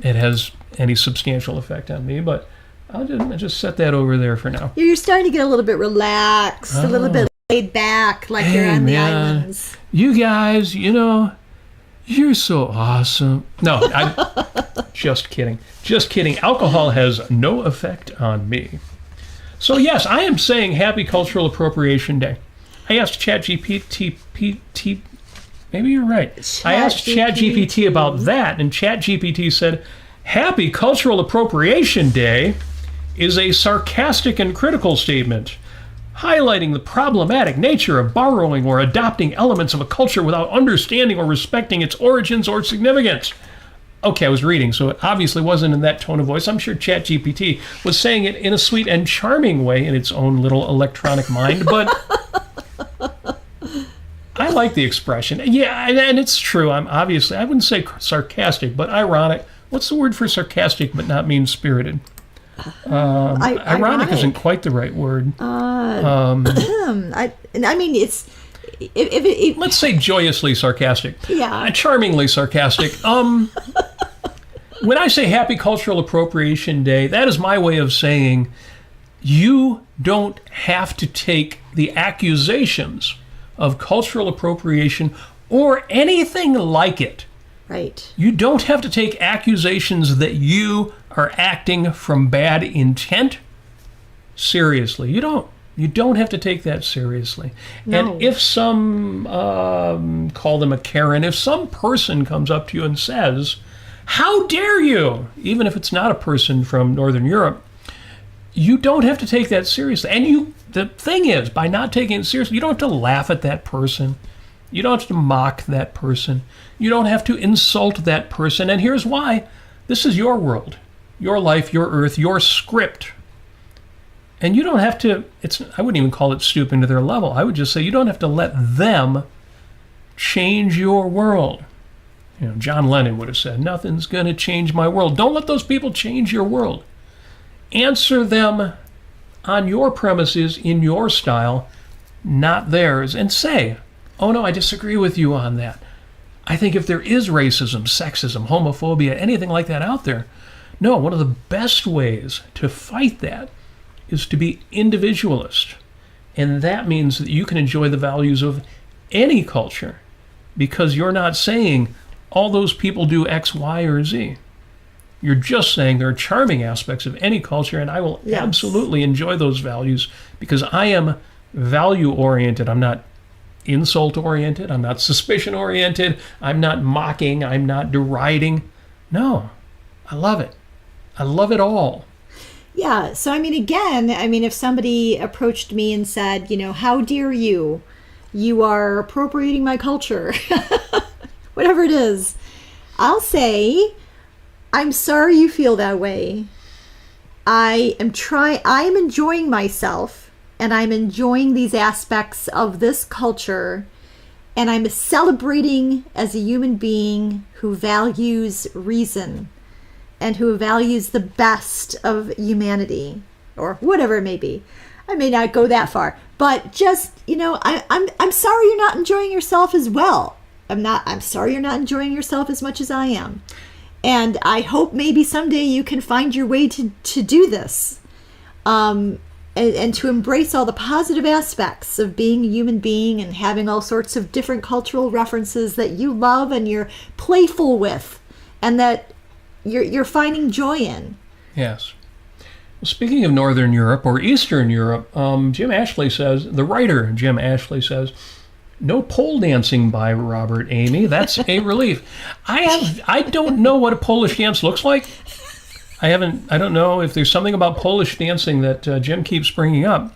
it has any substantial effect on me, but I'll just set that over there for now. You're starting to get a little bit relaxed, a little bit laid back, like you're on the islands. You guys, you're so awesome. No, I'm just kidding. Just kidding. Alcohol has no effect on me. So yes, I am saying Happy Cultural Appropriation Day. I asked ChatGPT, maybe you're right. I asked ChatGPT about that, and ChatGPT said, Happy Cultural Appropriation Day is a sarcastic and critical statement, highlighting the problematic nature of borrowing or adopting elements of a culture without understanding or respecting its origins or significance. Okay, I was reading, so it obviously wasn't in that tone of voice. I'm sure ChatGPT was saying it in a sweet and charming way in its own little electronic mind, but I like the expression. Yeah, and it's true. I wouldn't say sarcastic, but ironic. What's the word for sarcastic but not mean-spirited? Ironic isn't quite the right word. I mean, it's... Let's say joyously sarcastic. Yeah. Charmingly sarcastic. When I say Happy Cultural Appropriation Day, that is my way of saying you don't have to take the accusations of cultural appropriation or anything like it. Right. You don't have to take accusations that you are acting from bad intent seriously. You don't. You don't have to take that seriously. No. And if some, call them a Karen, if some person comes up to you and says, how dare you, even if it's not a person from Northern Europe, you don't have to take that seriously. And the thing is, by not taking it seriously, you don't have to laugh at that person. You don't have to mock that person. You don't have to insult that person. And here's why. This is your world, your life, your earth, your script. And you don't have to, I wouldn't even call it stooping to their level. I would just say you don't have to let them change your world. John Lennon would have said, nothing's going to change my world. Don't let those people change your world. Answer them on your premises, in your style, not theirs. And say, oh no, I disagree with you on that. I think if there is racism, sexism, homophobia, anything like that out there, no, one of the best ways to fight that is to be individualist. And that means that you can enjoy the values of any culture because you're not saying all those people do X, Y, or Z. You're just saying there are charming aspects of any culture, and I will absolutely enjoy those values because I am value-oriented. I'm not insult-oriented. I'm not suspicion-oriented. I'm not mocking. I'm not deriding. No, I love it. I love it all. Yeah, so again, if somebody approached me and said, how dare you? You are appropriating my culture. Whatever it is. I'll say, I'm sorry you feel that way. I am enjoying myself, and I'm enjoying these aspects of this culture, and I'm celebrating as a human being who values reason and who values the best of humanity, or whatever it may be. I may not go that far, but just, I'm sorry you're not enjoying yourself as well. I'm sorry you're not enjoying yourself as much as I am. And I hope maybe someday you can find your way to do this. And to embrace all the positive aspects of being a human being and having all sorts of different cultural references that you love and you're playful with and that you're finding joy in. Yes. Well, speaking of Northern Europe or Eastern Europe, the writer Jim Ashley says, no pole dancing by Robert Amy. That's a relief. I don't know what a Polish dance looks like. I don't know if there's something about Polish dancing that Jim keeps bringing up.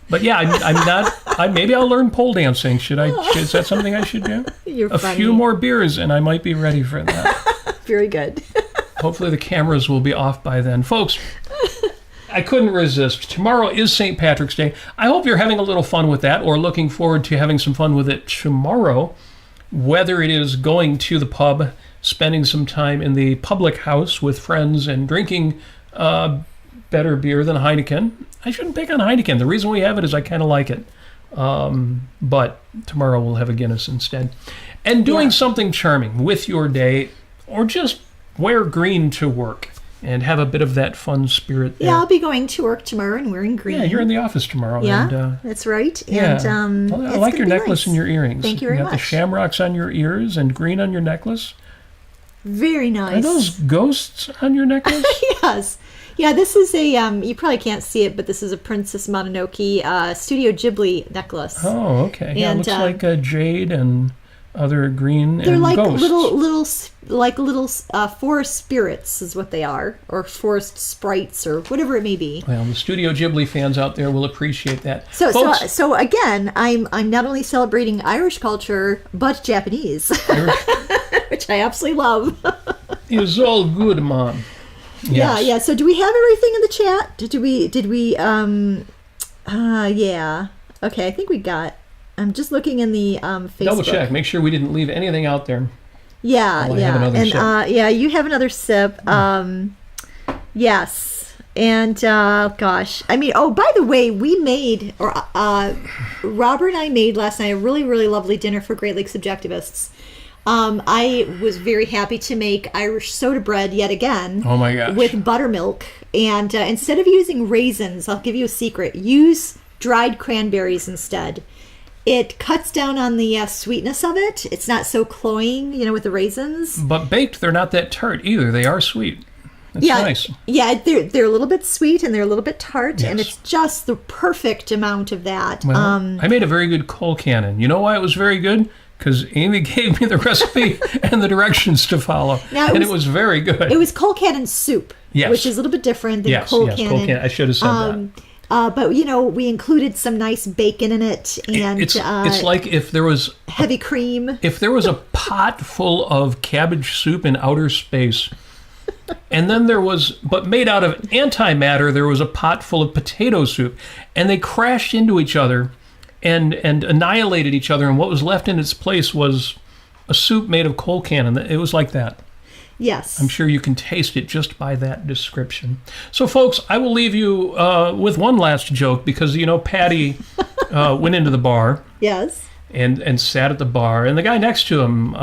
But yeah, I'm not. Maybe I'll learn pole dancing. Is that something I should do? You're funny. Few more beers, and I might be ready for that. Very good. Hopefully, the cameras will be off by then, folks. I couldn't resist. Tomorrow is St. Patrick's Day. I hope you're having a little fun with that, or looking forward to having some fun with it tomorrow. Whether it is going to the pub, spending some time in the public house with friends, and drinking better beer than Heineken. I shouldn't pick on Heineken. The reason we have it is I kind of like it. But tomorrow we'll have a Guinness instead. And doing something charming with your day, or just wear green to work and have a bit of that fun spirit there. Yeah, I'll be going to work tomorrow and wearing green. Yeah, you're in the office tomorrow. Yeah, and, that's right. Yeah. And I like your necklace and your earrings. Thank you very got much. The shamrocks on your ears and green on your necklace. Very nice. Are those ghosts on your necklace? Yes. Yeah, this is a, you probably can't see it, but this is a Princess Mononoke Studio Ghibli necklace. Oh, okay. Yeah, And, it looks like jade and other green They're and like ghosts. little forest spirits is what they are, or forest sprites, or whatever it may be. Well, the Studio Ghibli fans out there will appreciate that. So again, I'm not only celebrating Irish culture, but Japanese, which I absolutely love. It's all good, Mom. Yes. Yeah. So do we have everything in the chat? Did we? Yeah. Okay, I think we got. I'm just looking in the Facebook. Double check. Make sure we didn't leave anything out there. Yeah. Have another sip. Yeah, you have another sip. Yes. And gosh, I mean, oh, by the way, we made, or Robert and I made last night a really, really lovely dinner for Great Lakes Subjectivists. I was very happy to make Irish soda bread yet again. Oh my gosh. With buttermilk. And instead of using raisins, I'll give you a secret. Use dried cranberries instead. It cuts down on the sweetness of it. It's not so cloying, with the raisins. But baked, they're not that tart either. They are sweet. It's nice. Yeah, they're a little bit sweet and they're a little bit tart, Yes. and it's just the perfect amount of that. Well, I made a very good coal cannon. You know why it was very good? Because Amy gave me the recipe and the directions to follow. It was very good. It was coal cannon soup, Yes. which is a little bit different than coal cannon. Coal cannon. I should have said that. But we included some nice bacon in it, and It's like if there was heavy cream. If there was a pot full of cabbage soup in outer space, and then but made out of antimatter, there was a pot full of potato soup, and they crashed into each other and annihilated each other, and what was left in its place was a soup made of coal cannon. It was like that. Yes. I'm sure you can taste it just by that description. So, folks, I will leave you with one last joke because, Patty went into the bar. Yes. And sat at the bar. And the guy next to him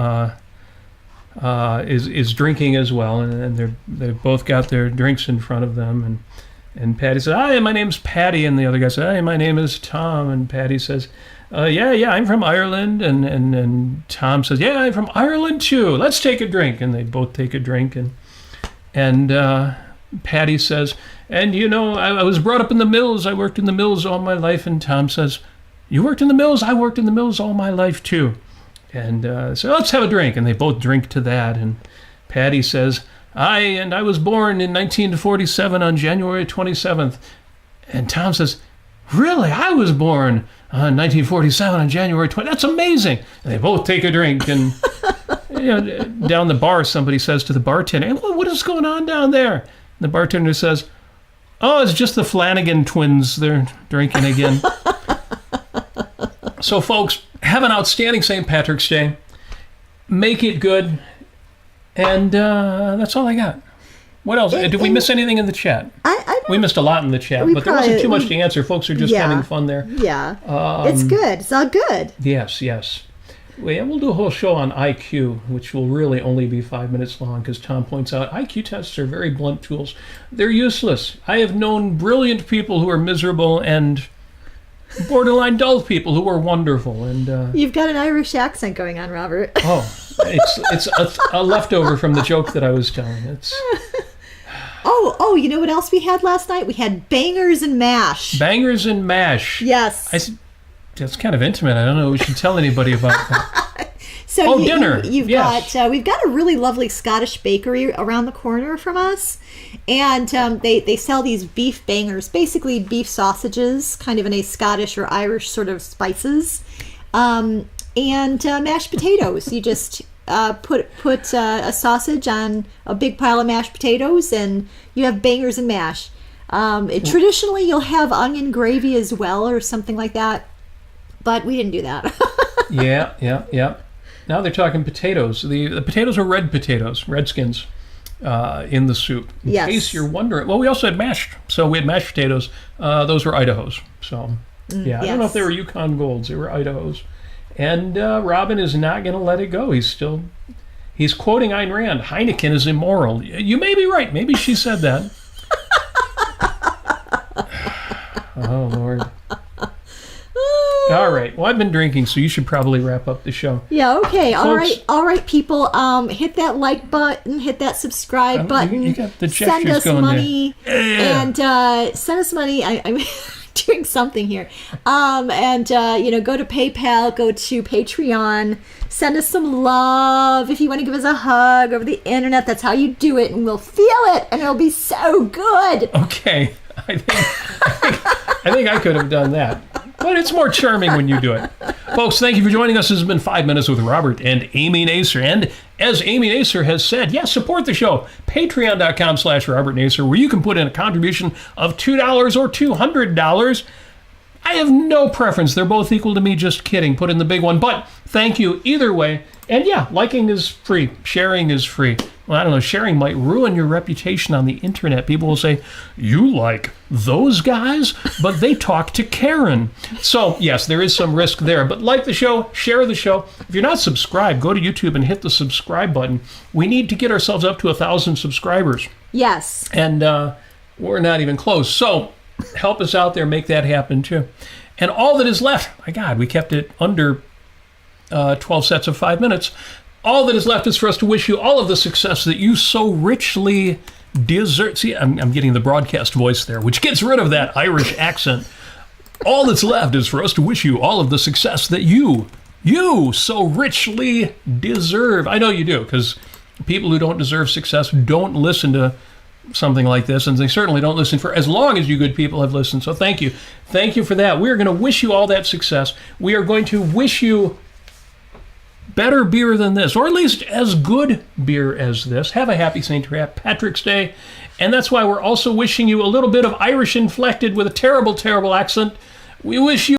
is drinking as well. And they've both got their drinks in front of them. And Patty says, "Hi, my name's Patty." And the other guy says, "Hi, my name is Tom." And Patty says, yeah, I'm from Ireland. And Tom says, "Yeah, I'm from Ireland too. Let's take a drink." And they both take a drink. And Patty says, "And I was brought up in the mills. I worked in the mills all my life." And Tom says, "You worked in the mills? I worked in the mills all my life too." And so let's have a drink. And they both drink to that. And Patty says, I was born in 1947 on January 27th. And Tom says, "Really? I was born on 1947 on January 20th. That's amazing." And they both take a drink. And down the bar, somebody says to the bartender, "Hey, what is going on down there?" And the bartender says, "Oh, it's just the Flanagan twins. They're drinking again." So, folks, have an outstanding St. Patrick's Day. Make it good. And that's all I got. What else? Did we miss anything in the chat? We missed a lot in the chat, but there wasn't too much to answer. Folks are just having fun there. Yeah. It's good. It's all good. Yes. We'll do a whole show on IQ, which will really only be 5 minutes long, because Tom points out IQ tests are very blunt tools. They're useless. I have known brilliant people who are miserable and borderline dull people who are wonderful. And you've got an Irish accent going on, Robert. Oh, it's a leftover from the joke that I was telling. Oh, you know what else we had last night? We had bangers and mash. Bangers and mash. Yes. That's kind of intimate. I don't know if we should tell anybody about that. So dinner. You've Yes. got we've got a really lovely Scottish bakery around the corner from us, and they sell these beef bangers, basically beef sausages, kind of in a Scottish or Irish sort of spices, and mashed potatoes. You just put a sausage on a big pile of mashed potatoes, and you have bangers and mash. Traditionally, you'll have onion gravy as well, or something like that, but we didn't do that. Yeah. Now they're talking potatoes. The potatoes are red potatoes, redskins, in the soup. In case you're wondering. Well, we also had mashed. So we had mashed potatoes. Those were Idaho's. So, I don't know if they were Yukon Golds. They were Idaho's. And Robin is not going to let it go. He's quoting Ayn Rand. Heineken is immoral. You may be right. Maybe she said that. Oh, Lord. All right. Well, I've been drinking, so you should probably wrap up the show. Yeah, okay. Folks, All right, people. Hit that like button, hit that subscribe button. You got the send gestures us going money. there. Yeah. And send us money. I'm doing something here. Go to PayPal, go to Patreon. Send us some love. If you want to give us a hug over the internet, that's how you do it, and we'll feel it, and it'll be so good. Okay. I think I could have done that. But it's more charming when you do it. Folks, thank you for joining us. This has been 5 Minutes with Robert and Amy Nasir. And as Amy Nasir has said, support the show. Patreon.com/Robert Nasir, where you can put in a contribution of $2 or $200. I have no preference. They're both equal to me. Just kidding. Put in the big one. But thank you either way. And liking is free. Sharing is free. Well, I don't know. Sharing might ruin your reputation on the internet. People will say, you like those guys, but they talk to Karen. So, yes, there is some risk there. But like the show, share the show. If you're not subscribed, go to YouTube and hit the subscribe button. We need to get ourselves up to 1,000 subscribers. Yes. And we're not even close. So help us out there. Make that happen, too. And all that is left, my God, we kept it under 12 sets of 5 minutes. All that is left is for us to wish you all of the success that you so richly deserve. See, I'm getting the broadcast voice there, which gets rid of that Irish accent. All that's left is for us to wish you all of the success that you so richly deserve. I know you do, because people who don't deserve success don't listen to something like this, and they certainly don't listen for as long as you good people have listened. So thank you. Thank you for that. We are going to wish you all that success. We are going to wish you better beer than this, or at least as good beer as this. Have a happy St. Patrick's Day. And that's why we're also wishing you a little bit of Irish inflected with a terrible, terrible accent. We wish you